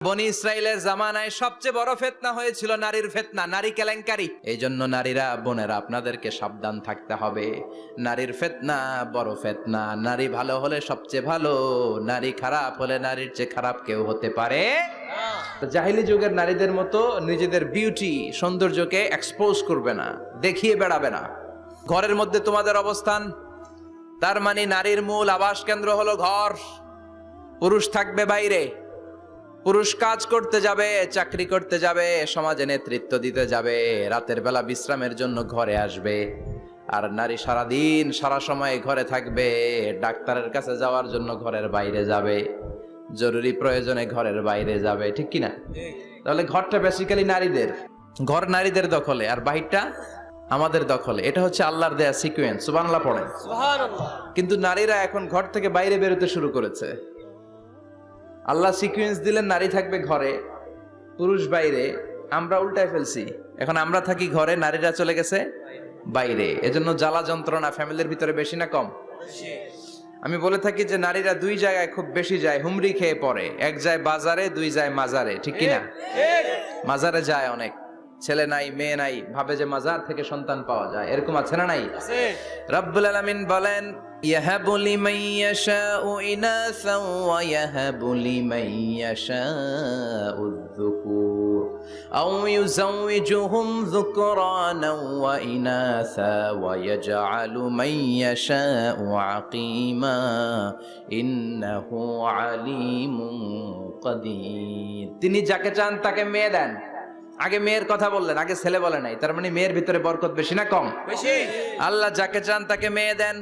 বনি ইসরাইলের জামানায় সবচেয়ে বড় ফিতনা হয়েছিল নারীর ফিতনা, নারী কেলেঙ্কারি। এই জন্য নারীরা, বোনেরা, আপনাদেরকে সাবধান থাকতে হবে। নারীর ফিতনা বড় ফিতনা। নারী ভালো হলে সবচেয়ে ভালো, নারী খারাপ হলে নারীর চেয়ে খারাপ কেউ হতে পারে না। জাহিলি যুগের নারীদের মতো নিজেদের বিউটি, সৌন্দর্যকে এক্সপোজ করবে না, দেখিয়ে বেড়াবে না। ঘরের মধ্যে তোমাদের অবস্থান, তার মানে নারীর মূল আবাস কেন্দ্র হলো ঘর। পুরুষ থাকবে বাইরে, পুরুষ কাজ করতে যাবে, চাকরি করতে যাবে, সমাজে নেতৃত্ব দিতে যাবে, রাতের বেলা বিশ্রামের জন্য ঘরে আসবে। আর নারী সারাদিন সারা সময় ঘরে থাকবে, ডাক্তারের কাছে যাওয়ার জন্য ঘরের বাইরে যাবে, জরুরি প্রয়োজনে ঘরের বাইরে যাবে, ঠিক কিনা? তাহলে ঘরটা বেসিক্যালি নারীদের, ঘর নারীদের দখলে আর বাহিরটা আমাদের দখলে। এটা হচ্ছে আল্লাহর দেয়া সিকোয়েন্স। সুবহানাল্লাহ পড়েন। সুবহানাল্লাহ। কিন্তু নারীরা এখন ঘর থেকে বাইরে বেরোতে শুরু করেছে। আল্লাহ সিকুয়েন্স দিলেন নারী থাকবে ঘরে, পুরুষ বাইরে। আমরা উল্টায় ফেলছি, এখন আমরা থাকি ঘরে, নারীরা চলে গেছে বাইরে। এজন্য জ্বালা যন্ত্রণা ফ্যামিলির ভিতরে বেশি না কম? আমি বলে থাকি যে নারীরা দুই জায়গায় খুব বেশি যায়, হুমড়ি খেয়ে পড়ে। এক যায় বাজারে, দুই যায় মাজারে, ঠিক কিনা? মাজারে যায় অনেক, ছেলে নাই মেয়ে নাই, ভাবে যে মাজার থেকে সন্তান পাওয়া যায়। এরকম আছে না নাই? রব্বুল আলামিন বলেন, ইয়াহাবু লিমান ইয়াশাউ ইনাসান ওয়া ইয়াহাবু লিমান ইয়াশাউ যুকুর আও ইউযাওয়িজুহুম যুকরানা ওয়া ইনাসা ওয়া ইয়াজআলু মান ইয়াশাউ আকীমা ইন্নাহু আলীমুন কাদির। তিনি যাকে চান তাকে মেয়ে দেন। আগে মেয়ের কথা বললেন, আগে ছেলে বলে নাই। তার মানে মেয়ের ভিতরে বরকত বেশি না কম? বেশি। আল্লাহ যাকে চান তাকে মেয়ে দেন,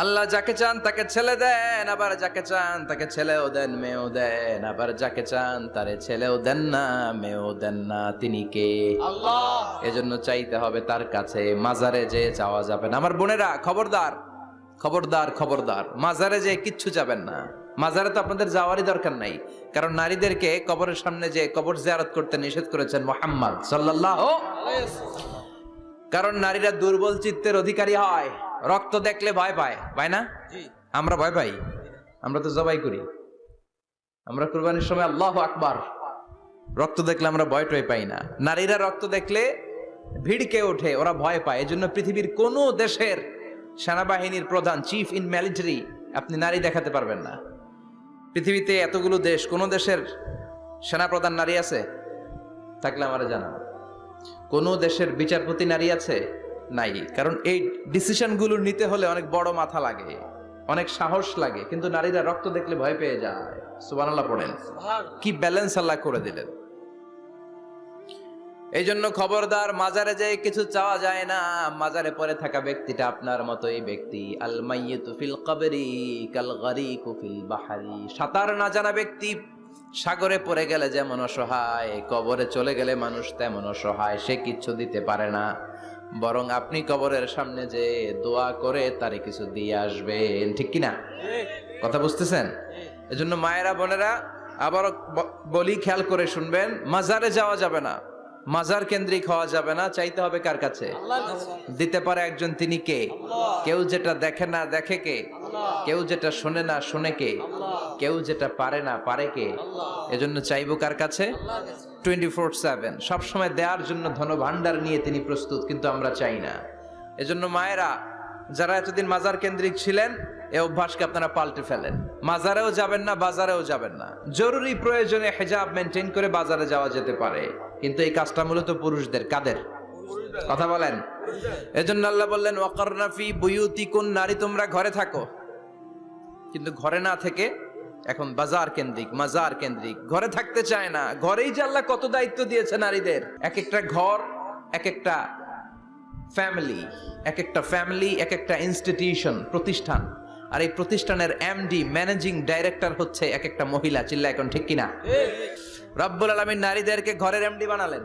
আল্লাহ যাকে চান তাকে ছেলে দেন, আবার যাকে চান তাকে ছেলেও দেন, মেয়েও দেন, আবার যাকে চান তারে ছেলেও দেন না, মেয়েও দেন না। তিনি কে? আল্লাহ। এজন্য চাইতে হবে তার কাছে, মাজারে যে চাওয়া যাবে না। আমার বোনেরা, খবরদার খবরদার খবরদার, মাজারে যে কিচ্ছু যাবেন না। মাজারে তো আপনাদের যাওয়ারই দরকার নাই, কারণ নারীদেরকে কবরের সামনে যে কবর জিয়ারত করতে নিষেধ করেছেন মুহাম্মদ সাল্লাল্লাহু আলাইহি ওয়াসাল্লাম। কারণ নারীরা দুর্বল চিত্তের অধিকারী হয়, রক্ত দেখলে ভয় পায়, পায় না? আমরা ভয় পাই, আমরা তো জবাই করি। আমরা কুরবানির সময় আল্লাহু আকবার, রক্ত দেখলে আমরা ভয় টয় পাই না। নারীরা রক্ত দেখলে ভিড়কে ওঠে, ওরা ভয় পায়। এজন্য পৃথিবীর কোন দেশের সেনাবাহিনীর প্রধান, চিফ ইন মিলিটারি, আপনি নারী দেখাতে পারবেন না। পৃথিবীতে এতগুলো দেশ, কোন দেশের সেনাপ্রধান নারী আছে? থাকলে আমারে জানান। কোন দেশের বিচারপতি নারী আছে? নাই। কারণ এই ডিসিশন গুলো নিতে হলে অনেক বড় মাথা লাগে, অনেক সাহস লাগে। কিন্তু নারীরা রক্ত দেখলে ভয় পেয়ে যায়। সুবহানাল্লাহ পড়েন। কি ব্যালেন্স আল্লাহ করে দিলেন। এই জন্য খবরদার, মাজারে যে কিছু চাওয়া যায় না। মাজারে পড়ে থাকা ব্যক্তিটা আপনার মতোই ব্যক্তি। আল মাইয়িতু ফিল কবরি কাল গারিকু ফিল বাহরি। সাঁতার না জানা ব্যক্তি সাগরে পড়ে গেলে যেমন অসহায়, কবরে চলে গেলে মানুষ তেমন অসহায়। সে কিচ্ছু দিতে পারে না, বরং আপনি কবরের সামনে যে দোয়া করে তারে কিছু দিয়ে আসবেন, ঠিক কিনা? কথা বুঝতেছেন? এজন্য মায়েরা, বোনেরা, আবারও বলি, খেয়াল করে শুনবেন, মাজারে যাওয়া যাবে না, মাজার কেন্দ্রিক হওয়া যাবে না। চাইতে হবে কার কাছে? দিতে পারে একজন, তিনি কে? কেউ যেটা দেখে না দেখে কে? কেউ যেটা শোনে না শোনে কে? কেউ যেটা পারে না পারে কে? এজন্য চাইবো কার কাছে? 24/7 সবসময় দেওয়ার জন্য ধন ভান্ডার নিয়ে তিনি প্রস্তুত, কিন্তু আমরা চাই না। এজন্য মায়েরা, যারা এতদিন মাজার কেন্দ্রিক ছিলেন, এই অভ্যাসকে আপনারা পাল্টে ফেলেন। মাজারেও যাবেন না, বাজারেও যাবেন না। জরুরি প্রয়োজনে হিজাব মেনটেন করে বাজারে যাওয়া যেতে পারে, কিন্তু এই কাজটা মূলত পুরুষদের। কাদের কথা বলেন? এজন্য আল্লাহ বললেন, ওয়াকারনা ফি বুয়ুতিকুন, নারী তোমরা ঘরে থাকো। কিন্তু ঘরে না থেকে এখন বাজার কেন্দ্রিক, মাজার কেন্দ্রিক, ঘরে থাকতে চায় না। ঘরেই যে আল্লাহ কত দায়িত্ব দিয়েছে নারীদের। এক একটা ঘর এক একটা ফ্যামিলি, এক একটা ফ্যামিলি এক একটা ইনস্টিটিউশন, প্রতিষ্ঠান। আর এই প্রতিষ্ঠানের এমডি, ম্যানেজিং ডাইরেক্টর হচ্ছে এক একটা মহিলা। চিল্লা এখন, ঠিক কিনা? রব্বুল আলামিন নারীদেরকে ঘরের এমডি বানালেন,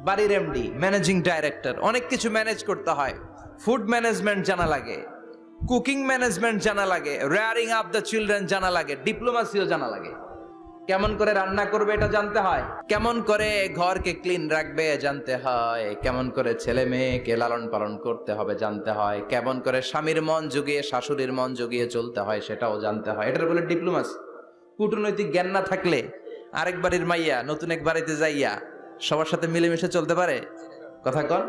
বাড়ির এমডি, ম্যানেজিং ডাইরেক্টর। অনেক কিছু ম্যানেজ করতে হয়। ফুড ম্যানেজমেন্ট জানা লাগে, কুকিং ম্যানেজমেন্ট জানা লাগে, রেয়ারিং আপ দ্য চিলড্রেন জানা লাগে, ডিপ্লোমাসিও জানা লাগে। কেমন করে রান্না করবে এটা জানতে হয়, কেমন করে ঘরকে ক্লিন রাখবে জানতে হয়, কেমন করে ছেলে মেয়েকে লালন পালন করতে হবে জানতে হয়, কেমন করে স্বামীর মন জুগিয়ে শাশুড়ির মন জুগিয়ে চলতে হয় সেটাও জানতে হয়। এটার বলে ডিপ্লোমাসি। কূটনৈতিক জ্ঞান না থাকলে আরেক বাড়ির মাইয়া নতুন এক বাড়িতে যাইয়া সবার সাথে মিলেমিশে চলতে পারে? কথা কন।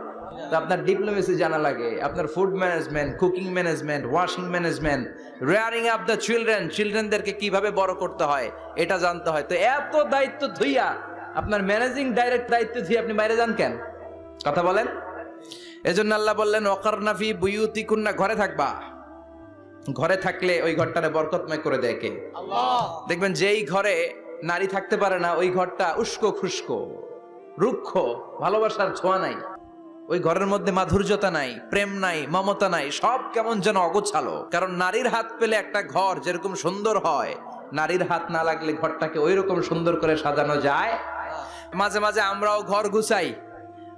তো আপনার ডিপ্লোমেসি জানা লাগে, আপনার food management, cooking management, washing management, rearing up the চিলড্রেনদেরকে কিভাবে বড় করতে হয় এটা জানতে হয়। তো এত দায়িত্ব ধুইয়া আপনার ম্যানেজিং ডাইরেক্ট দায়িত্ব ধুইয়া আপনি বাইরে যান কেন? কথা বলেন। এজন্য আল্লাহ বললেন ওয়াকারনা ফি বুয়ুতিকুন্না, ঘরে থাকবা। ঘরে থাকলে ওই ঘরটারে বরকতময় করে দেয় কে? আল্লাহ। দেখবেন যেই ঘরে নারী থাকতে পারে না ওই ঘরটা উস্কো খুস্কো, রুক্ষ, ভালোবাসার ছোঁয়া নাই, ওই ঘরের মধ্যে মাধুর্যতা নাই, প্রেম নাই, মমতা নাই, সব কেমন যেন অগোছালো। কারণ নারীর হাত পেলে একটা ঘর যেরকম সুন্দর হয়, নারীর হাত না লাগলে ঘরটাকে ওই রকম সুন্দর করে সাজানো যায়। মাঝে মাঝে আমরাও ঘর গুছাই,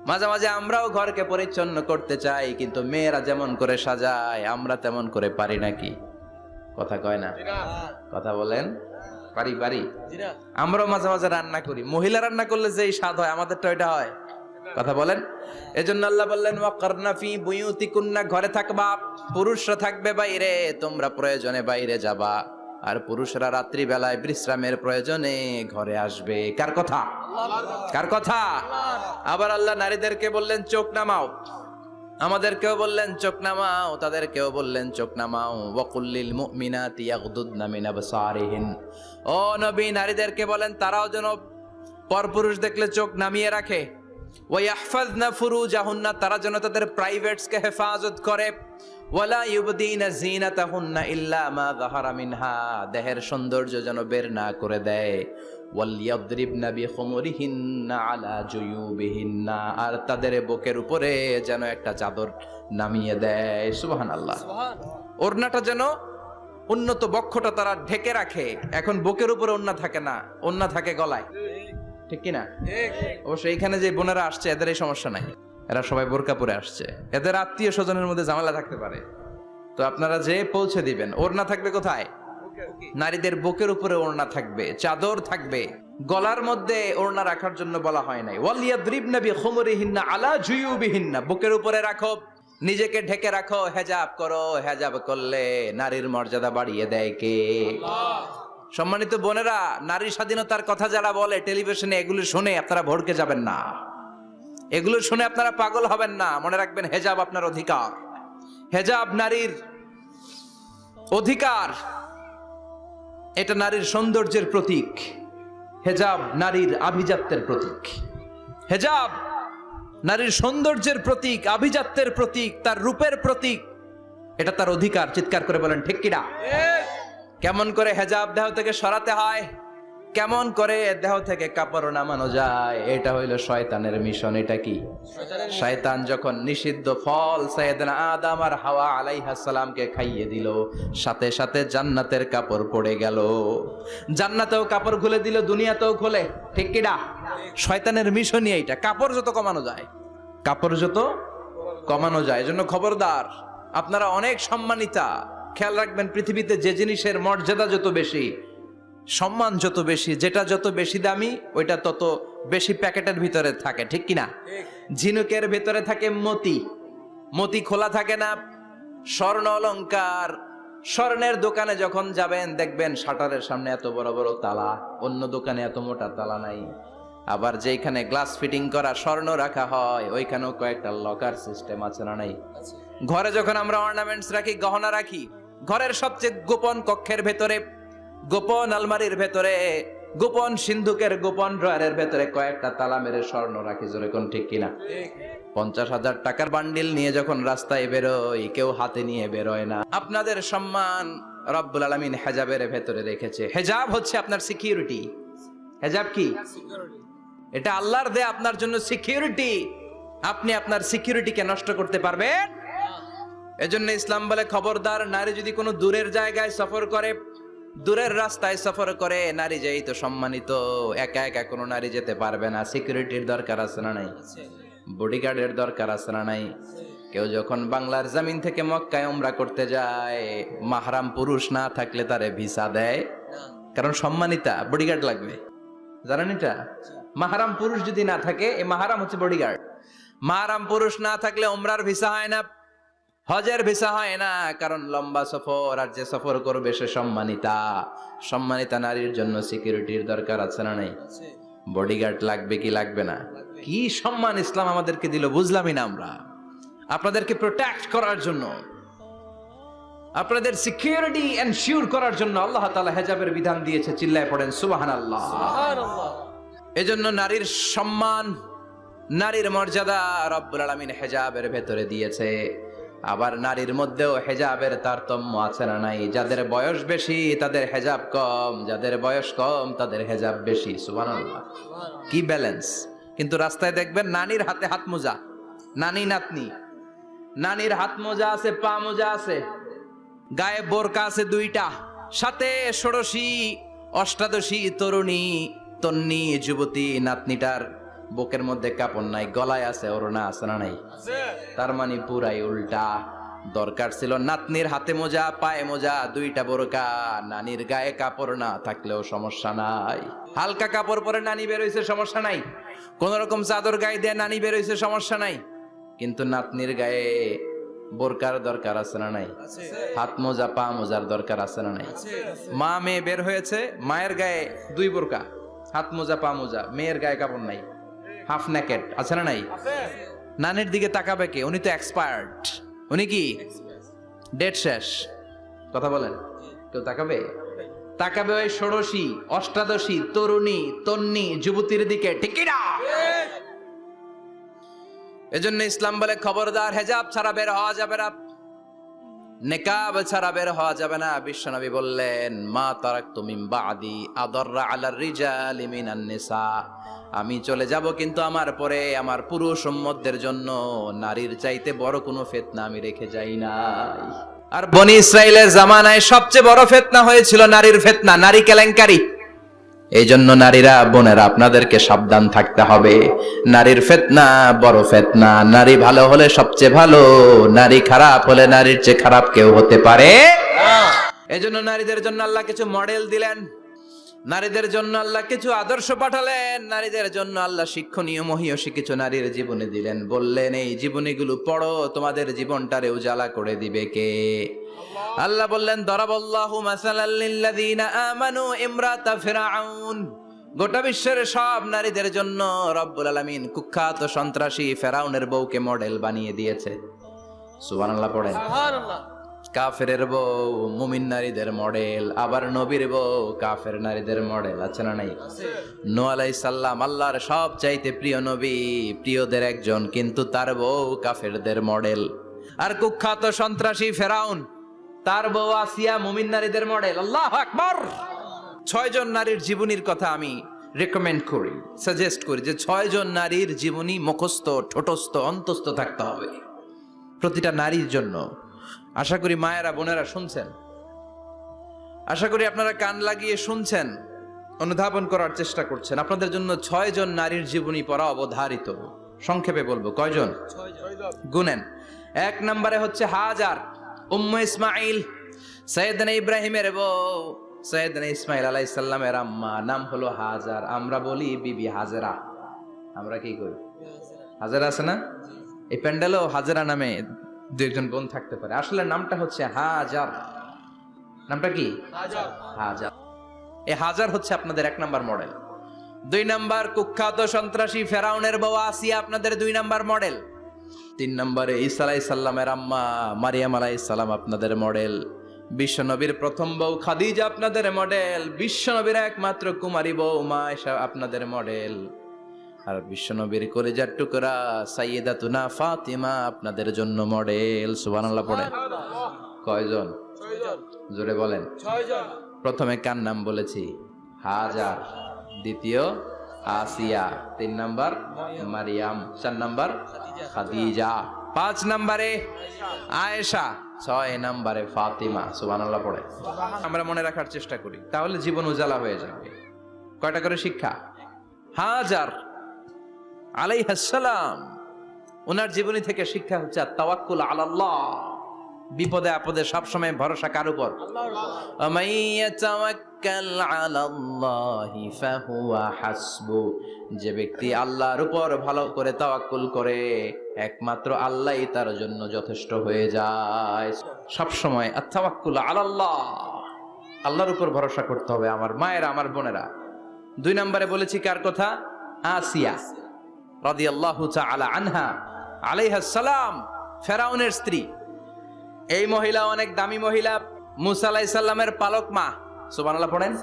মাঝে মাঝে আমরাও ঘরকে পরিচ্ছন্ন করতে চাই, কিন্তু মেয়েরা যেমন করে সাজায় আমরা তেমন করে পারি নাকি? কথা কয় না? কথা বলেন। পারি পারি। আমরাও মাঝে মাঝে রান্না করি, মহিলা রান্না করলে যেই স্বাদ হয় আমাদেরটা ওইটা হয়। কথা বলেন। এজন্য আল্লাহ বললেন ওয়াকারনা ফি বুয়ুতিকুন্না, ঘরে থাকবা। পুরুষরা থাকবে বাইরে, তোমরা প্রয়োজনে বাইরে যাবা। আর পুরুষরা রাত্রি বেলায় বিশ্রামের প্রয়োজনে ঘরে আসবে। কার কথা? কার কথা? আবার আল্লাহ নারীদেরকে বললেন চোখ নামাও, আমাদেরকেও বললেন চোখ নামাও, তাদেরকেও বললেন চোখ নামাও। ওয়াকুল্লিল মুমিনাতি ইয়াগদুদনা মিন আবসারিহিন, ও নবী নারীদেরকে বলেন তারাও যেন পরপুরুষ দেখলে চোখ নামিয়ে রাখে। ওয়াহফাজনা ফুরুজাহুন্না, তারা যেন তাদের প্রাইভেটসকে হেফাজত করে। ওয়ালা ইউবদিনা জিনাতাহুন্না ইল্লা মা যাহারা মিনহা, দেহের সৌন্দর্য যেন বের না করে দেয়। ওয়ালিয়াদরিবনা বিখুমুরিহিন্না আলা জুয়ুবিহিন্না, আর তাদের বুকের উপরে যেন একটা চাদর নামিয়ে দেয়। সুবহানাল্লাহ। ওড়নাটা যেন উন্নত বক্ষটা তারা ঢেকে রাখে। এখন বুকের উপরে ওড়না থাকে না, ওড়না থাকে গলায়, ঠিক কিনা? অবশ্য এইখানে যে বোনেরা আসছে এদের এই সমস্যা নাই, এরা সবাই বোরকা পরে আসছে, এদের আত্মীয় স্বজনের মধ্যে ঝামেলা থাকতে পারে। তো আপনারা যে পৌঁছে দিবেন। ওড়না থাকবে কোথায়? নারীদের বুকের উপরে ওড়না থাকবে, চাদর থাকবে। গলার মধ্যে ওড়না রাখার জন্য বলা হয় নাই। ওয়ালিয়াদরিবনা বিখুমুরিহিন্না আলা জুয়ুবিহিন্না, বুকের উপরে রাখো, নিজেকে ঢেকে রাখো, হেজাব করো। হেজাব করলে নারীর মর্যাদা বাড়িয়ে দেয় কে? আল্লাহ। সম্মানিত বোনেরা, নারী স্বাধীনতার কথা যারা বলে টেলিভিশনে, এগুলো শুনে আপনারা ভড়কে যাবেন না, এগুলো শুনে আপনারা পাগল হবেন না। মনে রাখবেন হেজাব আপনার অধিকার, হেজাব নারীর অধিকার, এটা নারীর সৌন্দর্যের প্রতীক। হেজাব নারীর আভিজাত্যের প্রতীক। হেজাব নারীর সৌন্দর্যের প্রতীক, আভিজাত্যের প্রতীক, তার রূপের প্রতীক। এটা তার অধিকার। চিৎকার করে বলেন ঠিক কিনা? কেমন করে হেজাব দেহ থেকে সরাতে হয়, কেমন করে দেহ থেকে কাপড় নামানো যায়, এটা হইল শয়তানের মিশন। এটা কি? শয়তান যখন নিষিদ্ধ ফল সাইয়েদনা আদম আর হাওয়া আলাইহিস সালামকে খাইয়ে দিল, সাথে সাথে জান্নাতের কাপড় পড়ে গেল। জান্নাতেও কাপড় খুলে দিল, দুনিয়াতেও খোলে, ঠিক কিনা? শয়তানের মিশনই এইটা, কাপড় যত কমানো যায়, কাপড় যত কমানো যায়। এজন্য খবরদার, আপনারা অনেক সম্মানিতা। খেয়াল রাখবেন, পৃথিবীতে যে জিনিসের মর্যাদা যত বেশি, সম্মান যত বেশি, যেটা যত বেশি দামি, ওইটা তত বেশি প্যাকেটের ভিতরে থাকে, ঠিক কিনা? ঝিনুকের ভিতরে থাকে মতি, মতি খোলা থাকে না। স্বর্ণ অলংকার, স্বর্ণের দোকানে যখন যাবেন দেখবেন শাটারের সামনে এত বড় বড় তালা, অন্য দোকানে এত মোটা তালা নাই। আবার যেখানে গ্লাস ফিটিং করা স্বর্ণ রাখা হয় ওইখানেও কয়েকটা লকার সিস্টেম আছে না নাই? ঘরে যখন আমরা অর্নামেন্টস রাখি, গহনা রাখি, ঘরের সবচেয়ে গোপন কক্ষের ভেতরে, গোপন আলমারির ভেতরে, গোপন সিন্ধুকের গোপন ড্রয়ারের ভেতরে কয়েকটা তালা মেরে স্বর্ণ রাখি। জোরে কোন ঠিক কিনা? 50,000 টাকার বান্ডিল নিয়ে যখন রাস্তায় বেরোই, কেউ হাতে নিয়ে বেরোয় না। আপনাদের সম্মান রব্বুল আলামিন হেজাবের ভেতরে রেখেছে। হেজাব হচ্ছে আপনার সিকিউরিটি। হেজাব কি? এটা আল্লাহর দেয়া আপনার জন্য সিকিউরিটি। আপনি আপনার সিকিউরিটিকে নষ্ট করতে পারবেন? এজন্য ইসলাম বলে খবরদার, নারী যদি কোনো দূরের জায়গায় সফর করে, দূরের রাস্তায় সফর করে, নারী যেই তো সম্মানিত, একা একা কোনো নারী যেতে পারবে না। সিকিউরিটির দরকার আছে না নাই? বডিগার্ডের দরকার আছে না নাই? কেউ যখন বাংলার জমিন থেকে মক্কায় উমরা করতে যায়, মাহরাম পুরুষ না থাকলে তারে ভিসা দেয়, কারণ সম্মানিতা, বডিগার্ড লাগবে। জানেন এটা? মাহরাম পুরুষ যদি না থাকে, এই মাহরাম হচ্ছে বডিগার্ড। মাহরাম পুরুষ না থাকলে উমরার ভিসা হয় না। হজের ভিসা হয় না, কারণ লম্বা সফর, আর যে সফর করবে সে সম্মানিতা। সম্মানিতা নারীর জন্য সিকিউরিটির দরকার আছে না নাই? বডিগার্ড লাগবে কি লাগবে না? কি সম্মান ইসলাম আমাদেরকে দিল বুঝলামই না আমরা। আপনাদেরকে প্রোটেক্ট করার জন্য, আপনাদের সিকিউরিটি এনশিওর করার জন্য আল্লাহ তাআলা হিজাবের বিধান দিয়েছে। চিল্লায় পড়েন সুবহানাল্লাহ। এজন্য নারীর সম্মান, নারীর মর্যাদা রব্বুল আলামিন হিজাবের ভেতরে দিয়েছে। আবার নারীর মধ্যেও হিজাবের তারতম্য আছে না নাই? যাদের বয়স বেশি তাদের হিজাব কম, যাদের বয়স কম তাদের হিজাব বেশি। সুবহানাল্লাহ, কি ব্যালেন্স! কিন্তু রাস্তায় দেখবেন নানির হাতে হাত মোজা, নানি নাতনি, নানির হাত মোজা আছে, পা মোজা আছে, গায়ে বোরকা আছে দুইটা, সাথে ষোড়শী অষ্টাদশী তরুণী তন্নি যুবতী নাতনিটার বুকের মধ্যে কাপড় নাই, গলায় আছে ওড়না, আছে না নাই? তার মানে পুরাই উল্টা। দরকার ছিল নাতনির হাতে মোজা, পায়ে মোজা, দুইটা বোরকা। নানির গায়ে কাপড় না থাকলেও সমস্যা নাই, হালকা কাপড় পরে নানি বের হইছে, সমস্যা নাই। কোন রকম চাদর গায়ে দিয়ে নানি বের হইছে, সমস্যা নাই। কিন্তু নাতনির গায়ে বোরকার দরকার আছে না নাই? হাত মোজা পা মোজার দরকার আছে না নাই? মা মেয়ে বের হয়েছে, মায়ের গায়ে দুই বোরকা, হাত মোজা পা মোজা, মেয়ের গায়ে কাপড় নাই, হাফ নেকেড, আছে না নাই? নানির দিকে তাকাবে কে? উনি তো এক্সপায়ার্ড, উনি কি ডেট শেষ। কথা বলেন, কেউ তাকাবে? তাকাবে ওই ষোড়শী অষ্টাদশী তরুণী তন্নি যুবতীর দিকে, ঠিক কি না? এজন্য ইসলাম বলে খবরদার, হেজাব ছাড়া বের হওয়া যাবে না, নেকাব ছাড়া বের হওয়া যাবে না। বিশ্বনবী বললেন, মা তারাকতু মিন বাদি আদাররা আলার রিজালি মিনান নিসা, আমি চলে যাব কিন্তু আমার পরে আমার পুরুষ উম্মতদের জন্য নারীর চাইতে বড় কোনো ফিতনা আমি রেখে যাই নাই। আর বনি ইসরাইলের জামানায় সবচেয়ে বড় ফিতনা হয়েছিল নারীর ফিতনা, নারী কেলেঙ্কারি। এই জন্য নারীরা, বোনেরা, আপনাদেরকে সাবধান থাকতে হবে। নারীর ফিতনা বড় ফিতনা। নারী ভালো হলে সবচেয়ে ভালো, নারী খারাপ হলে নারীর চেয়ে খারাপ কেউ হতে পারে না। এজন্য নারীদের জন্য আল্লাহ কিছু মডেল দিলেন, নারীদের জন্য আল্লাহ কিছু আদর্শ পাঠালেন, নারীদের জন্য আল্লাহ শিক্ষণীয় মহীয়সী কিছু নারীর জীবনী দিলেন। বললেন, এই জীবনীগুলো পড়ো, তোমাদের জীবনটারে উজালা করে দিবে কে? আল্লাহ বললেন, দরাবাল্লাহু মাসালাল লিল্লাযিনা আমানু ইমরাতা ফিরআউন। গোটা বিশ্বের সব নারীদের জন্য রব্বুল আলামিন কুখ্যাত সন্ত্রাসী ফেরাউনের বউকে মডেল বানিয়ে দিয়েছে। সুবহানাল্লাহ পড়েন। সুবহানাল্লাহ। কাফেরের বউ মুমিন নারীদের মডেল, আবার নবীর বউ কাফের নারীদের মডেল, আছে না নাই? নূহ আলাইহিস সালাম আল্লাহর সব চাইতে প্রিয় নবী, প্রিয়দের একজন, কিন্তু তার বউ কাফেরদের মডেল। আর কুখ্যাত সন্ত্রাসী ফেরাউন, তার বউ আসিয়া মুমিন নারীদের মডেল। আল্লাহু আকবার। 6 জন নারীর জীবনীর কথা আমি রেকমেন্ড করি, সাজেস্ট করি যে 6 জন নারীর জীবনী মুখস্থ, ঠোঁটস্থ, অন্তস্থ থাকতে হবে প্রতিটা নারীর জন্য। আশা করি মায়েরা বোনেরা শুনছেন, আশা করি আপনারা কান লাগিয়ে শুনছেন, অনুধাবন করার চেষ্টা করছেন। আপনাদের জন্য 6 জন নারীর জীবনী পড়া অবধারিত। সংক্ষেপে বলবো, কয়জন? 6 জন। গুনেন। 1 নম্বরে হচ্ছে হাজার, উম্মে ইসমাইল, সাইয়েদনা ইব্রাহিমের বউ, সাইয়েদনা ইসমাইল আলাইহিস সালামের আম্মা, নাম হলো হাজার। আমরা বলি বিবি হাজেরা। আমরা কি করি? হাজেরা আছে না? এই প্যান্ডেলেও হাজেরা নামে 2-1 বোন থাকতে পারে। আসলে নামটা হচ্ছে হাজার। নামটা কি? হাজার। হাজার। এই হাজার হচ্ছে আপনাদের 1 নাম্বার মডেল। 2 নাম্বার কুখ্যাত সন্ত্রাসী ফেরাউনের বউ আসিয়া আপনাদের 2 নাম্বার মডেল। 3 নম্বরে ঈসা আলাইহিস সালামের আম্মা মারিয়াম আলাইহিস সালাম আপনাদের মডেল। বিশ্বনবীর প্রথম বউ খাদিজা আপনাদের মডেল। বিশ্বনবীর একমাত্র কুমারী বউ মা আয়েশা আপনাদের মডেল। আর বিশ্বনবীর কলিজার টুকরা সাইয়্যিদাতুনা ফাতিমা আপনাদের জন্য মডেল। সুবহানাল্লাহ পড়ে। কয়জন? 6 জন। জোরে বলেন। 6 জন। প্রথমে কার নাম বলেছি? হাজার। দ্বিতীয় আসিয়া, 3 নাম্বার মারিয়াম, 4 নাম্বার খাদিজা, 5 নম্বরে আয়েশা, 6 নম্বরে ফাতিমা। সুবহানাল্লাহ পড়ে। আমরা মনে রাখার চেষ্টা করি, তাহলে জীবন উজালা হয়ে যাবে। কয়টা করে শিক্ষা? হাজার আলাইহিস সালাম, ওনার জীবনী থেকে শিক্ষা হচ্ছে তাওয়াক্কুল আলাল্লাহ। বিপদে আপদে সবসময় ভরসা কার উপর? আল্লাহর উপর। ইয়াতাওয়াক্কাল আলাল্লাহি ফাহুয়া হাসবু, যে ব্যক্তি আল্লাহর উপর ভালো করে তাওয়াক্কুল করে একমাত্র আল্লাহই তার জন্য যথেষ্ট হয়ে যায়। সব সময় আত-তাওয়াক্কুল আলাল্লাহ, আল্লাহর উপর ভরসা করতে হবে আমার মায়েরা, আমার বোনেরা। 2 নম্বরে বলেছি কার কথা? আসিয়া রাদিয়াল্লাহু তাআলা আনহা আলাইহাস সালাম, ফেরাউনের স্ত্রী। এই মহিলা অনেক দামি মহিলা, মুসা আলাইহিস সালামের পালক মা। সুবহানাল্লাহ পড়েন।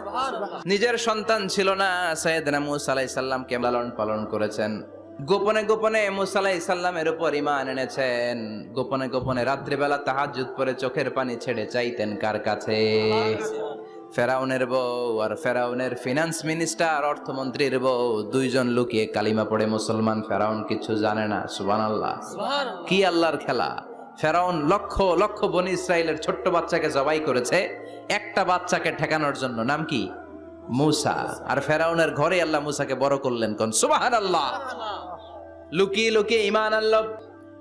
নিজের সন্তান ছিল না, সাইয়েদনা মুসা আলাইহিস সালামকে লালন পালন করেছেন। গোপনে গোপনে মুসা আলাইহিস সালামের উপর ঈমান এনেছেন। গোপনে গোপনে রাত্রিবেলা তাহাজ্জুদ পড়ে চোখের পানি ছেড়ে চাইতেন কার কাছে? ফেরাউনের বউ আর ফেরাউনের ফিনান্স মিনিস্টার, অর্থমন্ত্রীর বউ, দুইজন লুকিয়ে কালিমা পড়ে মুসলমান। ফেরাউন কিছু জানে না। সুবহানাল্লাহ। কি আল্লাহর খেলা! ফেরাউন লক্ষ লক্ষ বনি ইসরাইলের ছোট্ট বাচ্চাকে জবাই করেছে একটা বাচ্চাকে ঠেকানোর জন্য। নাম কি? মুসা। আর ফেরাউনের ঘরে আল্লাহ মুসাকে বড় করলেন। কোন সুবহানাল্লাহ! লুকিয়ে লুকিয়ে ঈমান আনলো।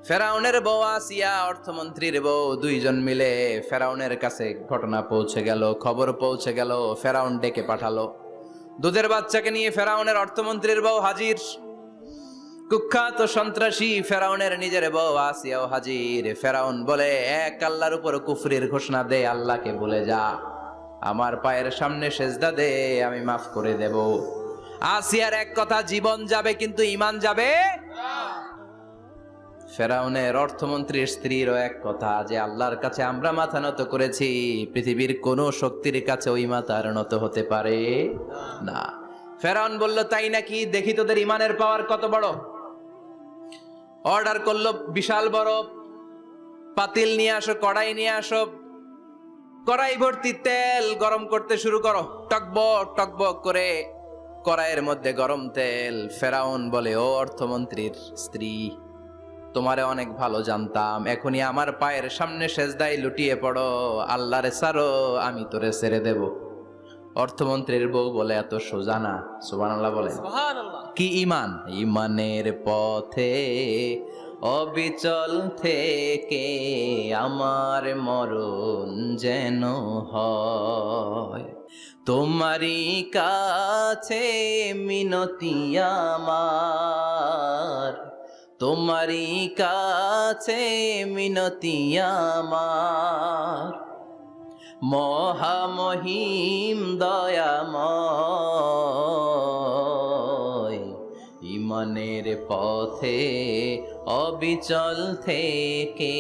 ফেরাউনের বউ আসিয়া, অর্থমন্ত্রীর বউ, দুইজন মিলে ফেরাউনের কাছে ঘটনা পৌঁছে গেল, খবর পৌঁছে গেল। ফেরাউন ডেকে পাঠালো। দুধের বাচ্চাকে নিয়ে ফেরাউনের অর্থমন্ত্রীর বউ হাজির। কুখ্যাত সন্ত্রাসী ফেরাউনের নিজের বউ আসিয়াও হাজির। ফেরাউন বলে, এক আল্লাহর উপর কুফরির ঘোষণা দে, আল্লাহকে বলে যা, আমার পায়ের সামনে সেজদা দে, আমি মাফ করে দেব। আসিয়ার এক কথা, জীবন যাবে কিন্তু ঈমান যাবে। ফেরাউনের অর্থমন্ত্রীর স্ত্রীরও এক কথা, যে আল্লাহর কাছে আমরা মাথা নত করেছি, পৃথিবীর কোন শক্তির কাছে ওই মাথার নত হতে পারে না। ফেরাউন বলল, তাই নাকি? দেখি তোদের ঈমানের পাওয়ার কত বড়। অর্ডার করলো, বিশাল বড় পাতিল নিয়ে আসো, কড়াই নিয়ে আসো, কড়াই ভর্তি তেল গরম করতে শুরু করো। টকবক টকবক করে কড়াইয়ের মধ্যে গরম তেল। ফেরাউন বলে, ও অর্থমন্ত্রীর স্ত্রী, তোমারে অনেক ভালো জানতাম, এখনই আমার পায়ের সামনে সেজদায় লুটিয়ে পড়ো, আল্লাহরে ছাড়ো, আমি তোরে ছেড়ে দেব। অর্থমন্ত্রীর বউ বলে, এত সোজা না। সুবহানাল্লাহ বলে। কি ঈমান? ঈমানের পথে অবিচল থেকে আমার মরণ যেন হয়, তোমারই কাছে মিনতি আমার, তোমারই কাছে মিনতি আমার, মহামহিম দয়াময়, ঈমানের পথে অবিচল থেকে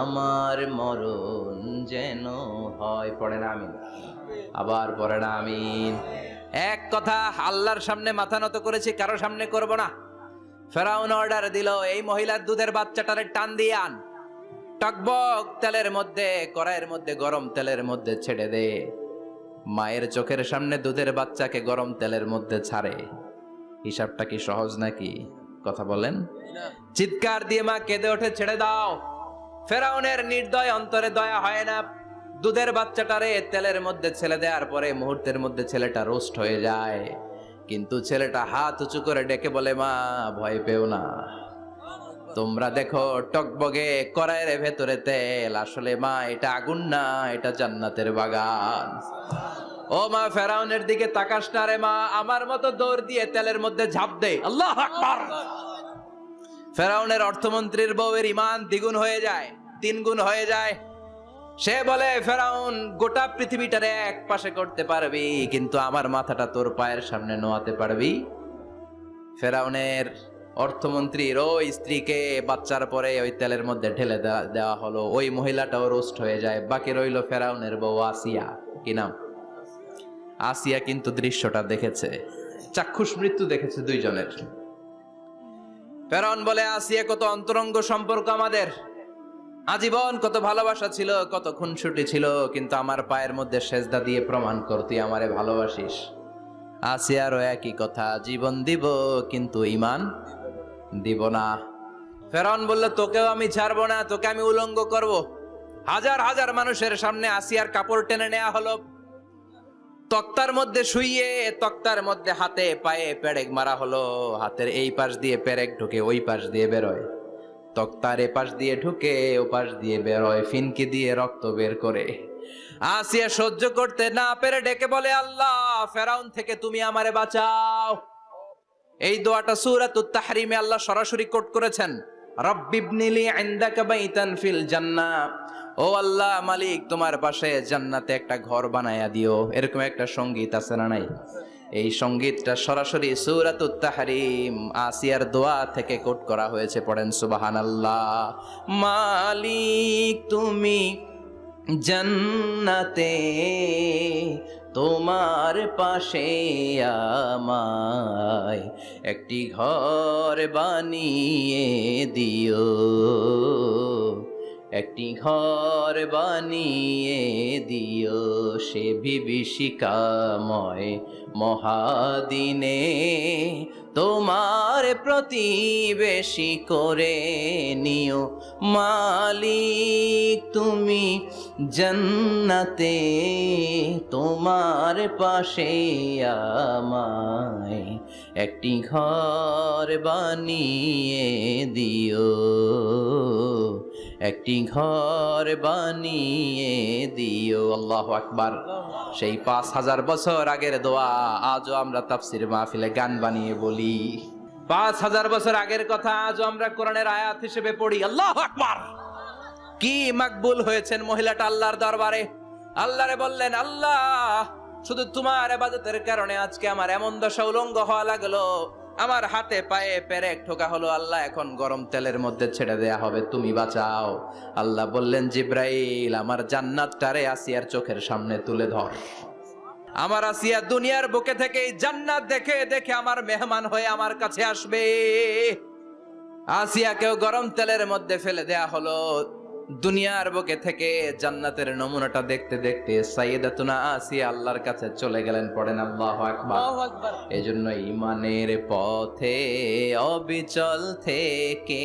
আমার মরণ যেন হয়। পড়েন আমিন। আবার পড়েন আমিন। এক কথা, আল্লাহর সামনে মাথা নত করেছি, কারো সামনে করব না। ফেরাউন অর্ডার দিল, এই মহিলার দুধের বাচ্চাটারে টান দিয়ে আন, টকবক তেলের মধ্যে, কড়াইয়ের মধ্যে গরম তেলের মধ্যে ছেড়ে দে। মায়ের চোখের সামনে দুধের বাচ্চাকে গরম তেলের মধ্যে ছাড়ে। হিসাবটা কি সহজ নাকি? কথা বলেন। চিৎকার দিয়ে মা কেঁদে ওঠে, ছেড়ে দাও। ফেরাউনের নির্দয় অন্তরে দয়া হয় না। দুধের বাচ্চাটারে তেলের মধ্যে ছেড়ে দেওয়ার পরে মুহূর্তের মধ্যে ছেলেটা রোস্ট হয়ে যায়। কিন্তু ছেলেটা হাত উঁচু করে ডেকে বলে, মা ভয় পেও না, তোমরা দেখো টকবগে কড়াইয়ের ভেতরে তেল, আসলে মা এটা আগুন না, এটা জান্নাতের বাগান। ও মা, ফেরাউনের দিকে তাকাস না রে মা, আমার মতো দৌড় দিয়ে তেলের মধ্যে ঝাঁপ দে। আল্লাহু আকবার। ফেরাউনের অর্থমন্ত্রীর বউয়ের ঈমান দ্বিগুণ হয়ে যায়, 3 গুণ হয়ে যায়। সে বলে, ফেরাউন, গোটা পৃথিবীটারে এক পাশে করতে পারবি, কিন্তু আমার মাথাটা তোর পায়ের সামনে নোয়াতে পারবি? ফেরাউনের অর্থমন্ত্রীর ওই স্ত্রীকে বাচ্চার পরে ওই তেলের মধ্যে ঢেলে দেওয়া হলো। ওই মহিলাটাও রোস্ট হয়ে যায়। বাকি রইল ফেরাউনের বউ আসিয়া। কি নাম? আসিয়া কিন্তু দৃশ্যটা দেখেছে, চাক্ষুষ মৃত্যু দেখেছে দুইজনের। ফেরাউন বলে, আসিয়া, কত অন্তরঙ্গ সম্পর্ক আমাদের, আজীবন কত ভালোবাসা ছিল, কত খুনসুটি ছিল, কিন্তু আমার পায়ের মধ্যে সেজদা দিয়ে প্রমাণ কর তুই আমারে ভালোবাসিস। আসিয়ারও একই কথা, জীবন দিব কিন্তু ঈমান দিব না। ফেরাউন বলল, তোকেও আমি ছাড়বো না, তোকে আমি উলঙ্গ করব। হাজার হাজার মানুষের সামনে আসিয়ার কাপড় টেনে নেওয়া হলো, তক্তার মধ্যে শুইয়ে তক্তার মধ্যে হাতে পায়ে পেরেক মারা হলো। হাতের এই পাশ দিয়ে পেরেক ঢুকে ওই পাশ দিয়ে বেরোয়, তক্তার এ পাশ দিয়ে ঢুকে ও পাশ দিয়ে বেরোয়, ফিনকি দিয়ে রক্ত বের করে। আসিয়া সহ্য করতে না পেরে ডেকে বলে, আল্লাহ, ফেরাউন থেকে তুমি আমারে বাঁচাও। এই দোয়াটা সূরাতুত তাহরিমে আল্লাহ সরাসরি কোট করেছেন, রব্বিবনিলি ইনদাকা বাইতান ফিল জান্নাহ। ও আল্লাহ মালিক, তোমার পাশে জান্নাতে একটা ঘর বানায়া দিও। এরকম একটা সঙ্গীত আছে না নাই? এই সঙ্গীতটা সরাসরি সূরাতুত তাহরিম আসিয়ার দোয়া থেকে কোট করা হয়েছে। পড়েন সুবহানাল্লাহ। মালিক তুমি জান্নাতে, তোমার পাশে আমায় একটি ঘর বানিয়ে দিও, একটি ঘর বানিয়ে দিও, সে বিভীষিকাময় মহাদিনে তোমার প্রতিবেশী করে নিও। মালিক তুমি জান্নাতে, তোমার পাশে আমায় একটি ঘর বানিয়ে দিও, একটি ঘর বানিয়ে দিও। আল্লাহু আকবার। সেই ৫,০০০ বছর আগের দোয়া আজও আমরা তাফসীর মাহফিলে গান বানিয়ে বলি। ৫,০০০ বছর আগের কথা আজও আমরা কোরআনের আয়াত হিসেবে পড়ি। আল্লাহু আকবার। কি মাকবুল হয়েছেন মহিলাটা আল্লাহর দরবারে। আল্লাহরে বললেন, আল্লাহ, শুধু তোমার ইবাদতের কারণে আজকে আমার এমন দশা উলঙ্গ হওয়া লাগলো, আমার হাতে পায়ে পেরেক ঠোকা হলো। আল্লাহ, এখন গরম তেলের মধ্যে ছেড়ে দেয়া হবে, তুমি বাঁচাও। আল্লাহ বললেন, জিব্রাইল, আমার জান্নাতটারে আসিয়ার চোখের সামনে তুলে ধর। আমার আসিয়া দুনিয়ার বুকে থেকে এই জান্নাত দেখে দেখে আমার মেহমান হয়ে আমার কাছে আসবে। আসিয়াকেও গরম তেলের মধ্যে ফেলে দেয়া হলো। দুনিয়ার বুকে থেকে জান্নাতের নমুনাটা দেখতে দেখতে সাইয়েদাতুনা আসিয়া আল্লাহর কাছে চলে গেলেন। পড়েন আল্লাহু আকবার। এজন্য ঈমানের পথে অবিচল থেকে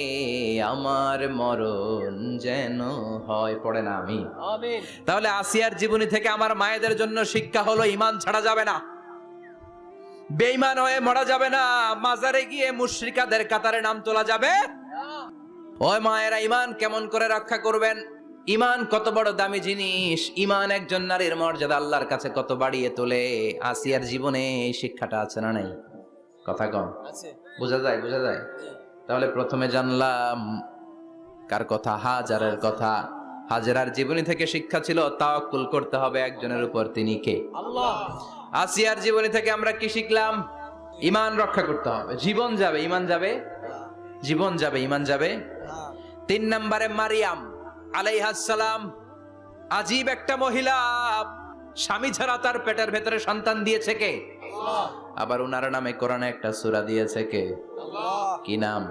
আমার মরণ যেন হয়। পড়েন আমিন। আমিন। তাহলে আসিয়ার জীবনী থেকে আমার মায়েদের জন্য শিক্ষা হলো, ঈমান ছাড়া যাবে না, বেঈমান হয়ে মরা যাবে না, মাজারে গিয়ে মুশরিকাদের কাতারে নাম তোলা যাবে। ওই মায়েরা ঈমান কেমন করে রক্ষা করবেন? ঈমান কত বড় দামি জিনিস। ঈমান একজন নারীর মর্যাদা আল্লাহর কাছে কত বাড়িয়ে তোলে। আসিয়ার জীবনে এই শিক্ষাটা আছে না নাই? কথা কম আছে, বোঝা যায়? বোঝা যায়। তাহলে প্রথমে জানলাম কার কথা? হাজারের কথা। হাজেরার জীবনী থেকে শিক্ষা ছিল তাওয়াক্কুল করতে হবে একজনের উপর, তিনি কে? আল্লাহ। আসিয়ার জীবনী থেকে আমরা কি শিখলাম? ঈমান রক্ষা করতে হবে। জীবন যাবে, ঈমান যাবে, জীবন যাবে, ঈমান যাবে। ৩ নম্বরে মারিয়াম আলাইহিস সালাম, আজীব একটা মহিলা, স্বামী ছাড়া তার পেটের ভেতরে সন্তান দিয়েছে কে? আল্লাহ। আবার উনার নামে কোরআনে একটা সূরা দিয়েছে কে? আল্লাহ। কি নাম?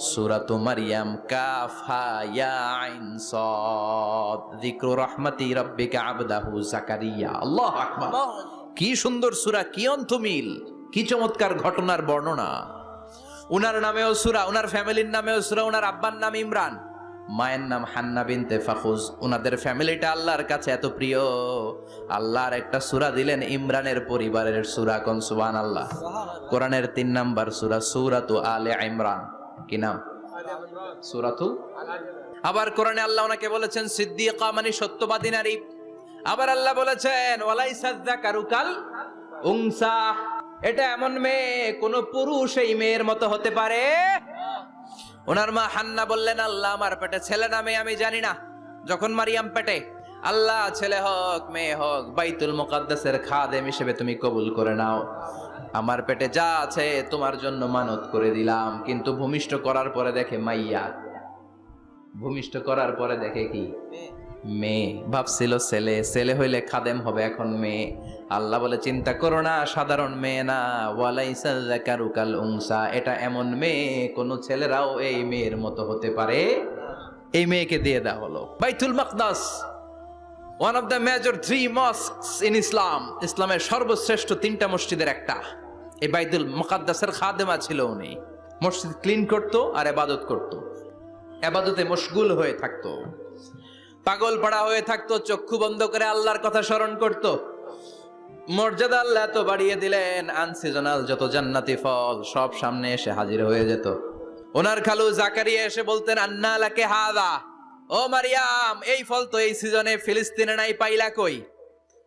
সূরাতু মারইয়াম। কাফ হা ইয়া আইন সাদ, যিকরু রাহমাতি রাব্বিকা আবদাহু যাকারিয়া। আল্লাহু আকবার। কি সুন্দর সূরা, কি অন্তমিল, কি চমৎকার ঘটনার বর্ণনা। উনার নামেও সূরা, উনার ফ্যামিলির নামেও সূরা। উনার আব্বার নাম ইমরান, মায়ের নাম হান্না বিনতে ফাখুজ। উনাদের ফ্যামিলিটা আল্লাহর কাছে এত প্রিয়, আল্লাহর একটা সূরা দিলেন ইমরানের পরিবারের সূরা। কোন সুবহানাল্লাহ। কোরআনের ৩ নাম্বার সূরা, সূরাতু আলে ইমরান। কি নাম? সূরাতু। আবার কোরআনে আল্লাহ ওনাকে বলেছেন সিদ্দিকা, মানে সত্যবাদী নারী। আবার আল্লাহ বলেছেন ওয়ালাইসা যাকারু কাল উনসা, এটা এমন মেয়ে কোন পুরুষ এই মেয়ের মতো হতে পারে? ওনার মা হান্না বললেন, আল্লাহ, আমার পেটে ছেলে না মেয়ে আমি জানি না। যখন মারিয়াম পেটে, আল্লাহ, ছেলে হোক মেয়ে হোক, বাইতুল মুকাদ্দাসের খাদেম হিসেবে তুমি কবুল করে নাও। আমার পেটে যা আছে তোমার জন্য মানত করে দিলাম। কিন্তু ভূমিষ্ঠ করার পরে দেখে মাইয়া, ভূমিষ্ঠ করার পরে দেখে কি? মেয়ে। ভাবছিল ছেলে, ছেলে হইলে খাদেম হবে, এখন মেয়ে। আল্লাহ বলে চিন্তা করো না, সাধারণ মেয়ে না। ওয়ালাইসা যাকারু কাল উনসা, এটা এমন মেয়ে কোন ছেলেরাও এই মেয়ের মতো হতে পারে। এই মেয়েকে দিয়ে দেওয়া হলো। Baitul Maqdis, one of the major 3 mosques in Islam, ইসলামের সর্বশ্রেষ্ঠ 3টা মসজিদের একটা। এই বাইতুল মুকাদ্দাসের খাদেমা ছিল উনি। মসজিদ ক্লিন করতো আর ইবাদত করতো, ইবাদতে মশগুল হয়ে থাকতো, পাগল পাড়া হয়ে থাকতো, চক্ষু বন্ধ করে আল্লাহর কথা স্মরণ করত। মর্যাদা আল্লাহ এত বাড়িয়ে দিলেন, আনসিজনাল যত জান্নাতি ফল সব সামনে এসে হাজির হয়ে যেত। ওনার খালু জাকারিয়া এসে বলতেন, আন্না লাকে হাদা, ও মারিয়াম, এই ফল তো এই সিজনে ফিলিস্তিনে নাই, পাইলা কই?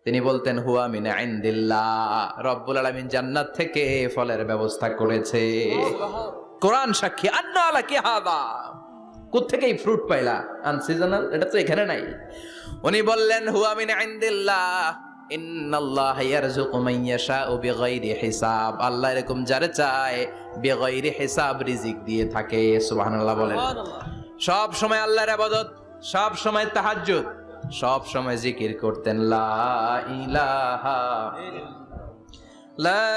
তিনি বলতেন, হুয়া মিন ইনদিল্লাহ, রব্বুল আলামিন জান্নাত থেকে ফলের ব্যবস্থা করেছে। কোরআন সাক্ষী। আন্না লাকি হাদা, কোত্থেকে এই ফ্রুট পাইলা? আনসিজনাল, এটা তো এখানে নাই। উনি বললেন, হুয়া মিন ইনদিল্লাহ, ইন্নাল্লাহ ইয়ারযুকু মান ইয়াশাউ বিগাইরি হিসাব, আল্লাহ এরকম যারে চায় বিগাইরি হিসাব রিজিক দিয়ে থাকে। সুবহানাল্লাহ বলেন। সব সময় আল্লাহর ইবাদত, সব সময় তাহাজ্জুদ, সব সময় জিকির করতেন, লা ইলাহা লা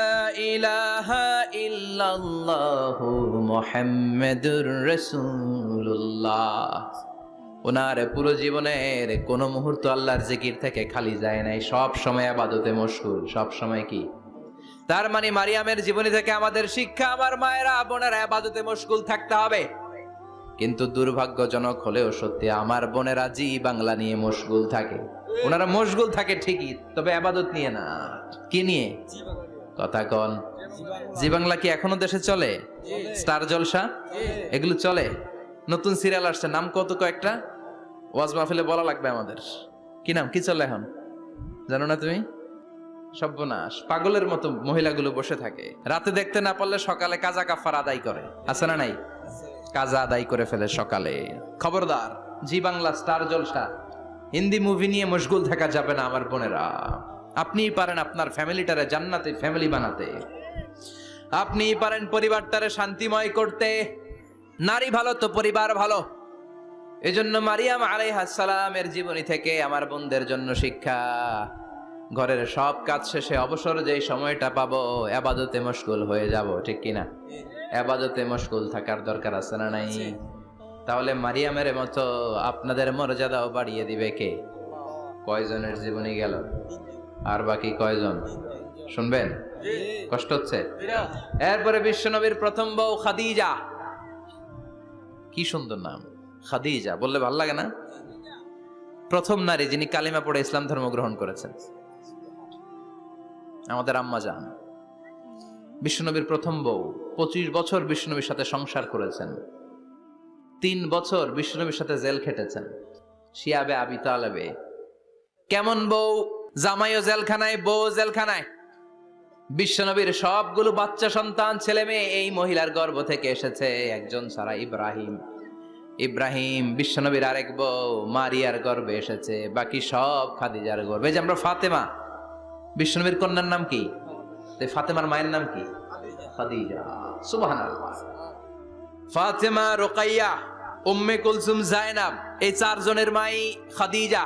ইলাহা ইল্লাল্লাহু মুহাম্মাদুর রাসূলুল্লাহ। ওনার পুরো জীবনের কোন মুহূর্ত আল্লাহর জিকির থেকে খালি যায় নাই, সব সময় ইবাদতে মশগুল, সব সময় কি? তার মানে মারিয়ামের জীবনী থেকে আমাদের শিক্ষা, আমার মায়েরা বোনেরা ইবাদতে মশগুল থাকতে হবে। কিন্তু দুর্ভাগ্যজনক হলেও সত্যি, আমার বোনেরা জি বাংলা নিয়ে মশগুল থাকে। ওনারা মশগুল থাকে ঠিকই, তবে ইবাদত নিয়ে না। কি নিয়ে? কথা কন। জি বাংলা কি এখনো দেশে চলে? স্টার জলসা এগুলো চলে। নতুন সিরিয়াল আসছে, নাম কত কয়েকটা, ওয়াজ মাহফিলে বলা লাগবে আমাদের। কি নাম, কি চলে এখন জানো না তুমি? সর্বনাশ, পাগলের মতো মহিলাগুলো বসে থাকে, রাতে দেখতে না পারলে সকালে কাজা কাফার আদায় করে, আছে না নাই? কাজা আদায় করে ফেলে সকালে। খবরদার, জি বাংলা, স্টার জলসা, হিন্দি মুভি নিয়ে মশগুল থাকা যাবে না আমার বোনেরা। আপনিই পারেন আপনার ফ্যামিলিটারে জান্নাতে ফ্যামিলি বানাতে, আপনিই পারেন পরিবারটারে শান্তিময় করতে। নারী ভালো তো পরিবার ভালো। এজন্য মারিয়াম আলাইহিস সালামের জীবনী থেকে আমার বোনদের জন্য শিক্ষা, ঘরের সব কাজ শেষে অবসর যেই সময়টা পাবো, ইবাদতে মশগুল হয়ে যাব, ঠিক কিনা? ইবাদতে মশগুল থাকার দরকার আছে না নাই? তাহলে মারিয়ামের মতো আপনাদের মর্যাদাও বাড়িয়ে দিবে কে? কয়জনের জীবনী গেল, আর বাকি কয়জন শুনবেন? কষ্ট হচ্ছে? এরপরে বিশ্বনবীর প্রথম বউ খাদিজা। কি সুন্দর নাম, খাদিজা বললে ভালো লাগে না? প্রথম নারী যিনি কালিমা পড়ে ইসলাম ধর্ম গ্রহণ করেছেন, আমাদের আম্মা জান। বিশ্বনবীর প্রথম বউ, 25 বছর বিশ্বনবীর সাথে সংসার করেছেন, 3 বছর বিশ্বনবীর সাথে জেল খেটেছেন, শিয়াবে আবি তালেবে। কেমন বউ? জামাইও জেলখানায়, বউ জেলখানায়। বিশ্বনবীর সবগুলো বাচ্চা সন্তান, ছেলে মেয়ে এই মহিলার গর্ভ থেকে এসেছে, একজন ছাড়া, ইব্রাহিম। ইব্রাহিম বিশ্বনবীর আরেক বউ মারিয়ার গর্ভে এসেছে, বাকি সব খাদিজার গর্ভে। যে আমরা ফাতেমা, বিশ্বনবীর কন্যার নাম কি? ফাতেমার মায়ের নাম কি? খাদিজা। সুবহানাল্লাহ। ফাতেমা, রুকাইয়া, উম্মে কুলসুম, জায়নাব, এই 4 জনের মাই খাদিজা।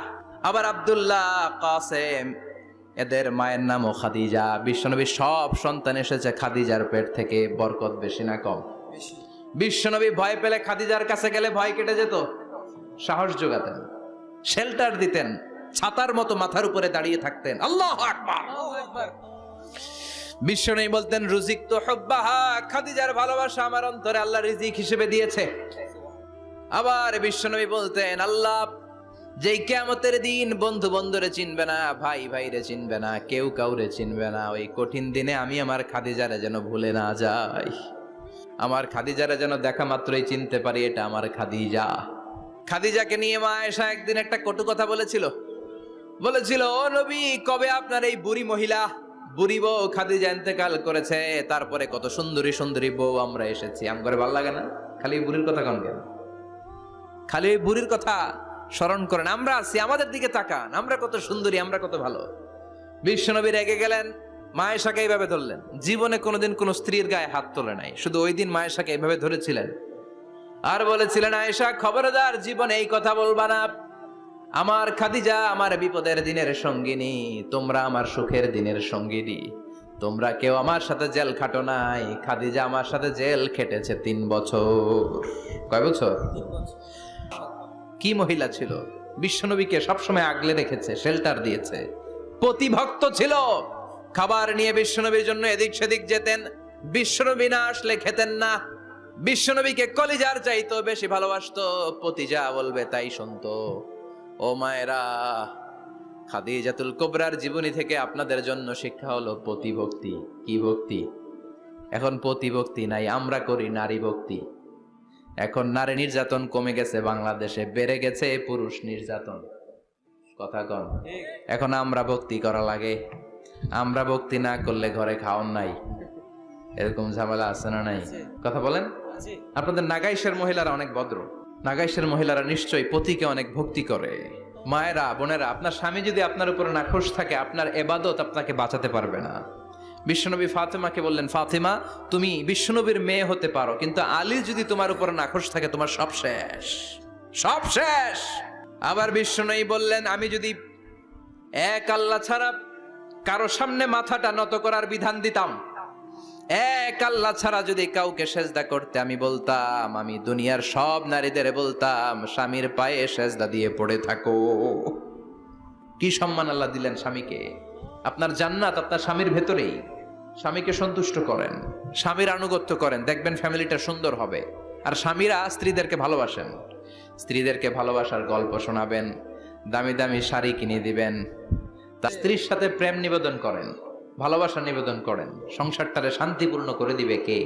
আবার আব্দুল্লাহ, কাসেম, এদের মায়ের নামও খাদিজা। বিশ্বনবীর সব সন্তান এসেছে খাদিজার পেট থেকে। বরকত বেশি না কম? বিশ্বনবী ভয় পেলে খাদিজার কাছে গেলে ভয় কেটে যেত, সাহস যোগাতেন, শেল্টার দিতেন, ছাতার মতো মাথার উপরে দাঁড়িয়ে থাকতেন। আল্লাহু আকবার। বিশ্বনবী বলতেন, রুজিক তো হুব্বাহা, খাদিজার ভালোবাসা আমার অন্তরে আল্লাহ রিজিক হিসেবে দিয়েছে। আবার বিশ্বনবী বলতেন, আল্লাহ যেই কিয়ামতের দিন বন্ধু বন্ধুরে চিনবে না, ভাই ভাইরে চিনবে না, কেউ কাউরে চিনবে না, ওই কঠিন দিনে আমি আমার খাদিজারে যেন ভুলে না যাই, আমার খাদিজারে যেন দেখা মাত্রই চিনতে পারি এটা আমার খাদিজা। খাদিজাকে নিয়ে মা আয়েশা একদিন একটা কটু কথা বলেছিল। ও নবী, কবে আপনার এই বুড়ি মহিলা, বুড়ি বউ খাদিজা ইন্তেকাল করেছে, তারপরে কত সুন্দরী সুন্দরী বউ আমরা এসেছি, আম করে ভালো লাগে না? খালি বুড়ির কথা কন কেন? খালি ওই বুড়ির কথা স্মরণ করেন। আমরা আছি, আমাদের দিকে তাকান, আমরা কত সুন্দরী, আমরা কত ভালো। বিশ্বনবী রেগে গেলেন, মা আয়েশাকে এইভাবে ধরলেন। জীবনে কোনোদিন কোন স্ত্রীর গায়ে হাত তোলে নাই, শুধু ওই দিন মা আয়েশাকে এইভাবে ধরেছিলেন আর বলেছিলেন, আয়েশা খবরদার, জীবনে এই কথা বলবা না। আমার খাদিজা আমার বিপদের দিনের সঙ্গিনী, তোমরা আমার সুখের দিনের সঙ্গিনী। তোমরা কেউ আমার সাথে জেল খাটো নাই, খাদিজা আমার সাথে জেল খেটেছে 3 বছর। কয় বছর? কি মহিলা ছিল! বিশ্বনবীকে সবসময় আগলে রেখেছে, শেল্টার দিয়েছে, প্রতিভক্ত ছিল। খাবার নিয়ে বিশ্বনবীর জন্য এদিক সেদিক যেতেন, বিশ্বনবী না আসলে খেতেন না। বিশ্বনবীকে কলিজার চাইতো বেশি ভালোবাসতো, পতি যা বলবে তাই শুনতো। ও মায়েরা, খাদিজাতুল কুবরার জীবনী থেকে আপনাদের জন্য শিক্ষা হলো প্রতিভক্তি। কি ভক্তি? এখন প্রতিভক্তি নাই, আমরা করি নারী ভক্তি। এখন নারী নির্যাতন কমে গেছে বাংলাদেশে, বেড়ে গেছে পুরুষ নির্যাতন। কথা কন। এখন আমরা ভক্তি করা লাগে, আমরা ভক্তি না করলে ঘরে খাওয়ান নাই, এরকম ঝামেলা আছে না নাই? কথা বলেন। আপনাদের নাগাইশের মহিলারা অনেক ভদ্র, নাগাইশের মহিলারা নিশ্চয়ই পতিকে অনেক ভক্তি করে। মায়েরা, বোনেরা, আপনার স্বামী যদি আপনার উপরে নাখোশ থাকে, আপনার এবাদত আপনাকে বাঁচাতে পারবে না। বিশ্বনবী ফাতেমাকে বললেন, ফাতেমা তুমি বিশ্বনবীর মেয়ে হতে পারো, কিন্তু আলী যদি তোমার উপরে নাখোশ থাকে তোমার সব শেষ, সব শেষ। আবার বিশ্বনবী বললেন, আমি যদি এক আল্লাহ ছাড়া কারো সামনে মাথাটা নত করার বিধান দিতাম, এক আল্লাহ ছাড়া যদি কাউকে সেজদা করতে আমি বলতাম, আমি দুনিয়ার সব নারীদের বলতাম স্বামীর পায়ে সেজদা দিয়ে পড়ে থাকো। কি সম্মান আল্লাহ দিলেন স্বামীকে। আপনার জান্নাত আপনার স্বামীর ভেতরেই। স্বামীকে সন্তুষ্ট করেন, স্বামীর আনুগত্য করেন, দেখবেন ফ্যামিলিটা সুন্দর হবে। আর স্বামীরা স্ত্রীদেরকে ভালোবাসেন, স্ত্রীদেরকে ভালোবাসার গল্প শোনাবেন, দামি দামি শাড়ি কিনে দিবেন, তার স্ত্রীর সাথে প্রেম নিবেদন করেন, ভালোবাসা নিবেদন করেন। সংসারটারে শান্তিপূর্ণ করে দিবে কে?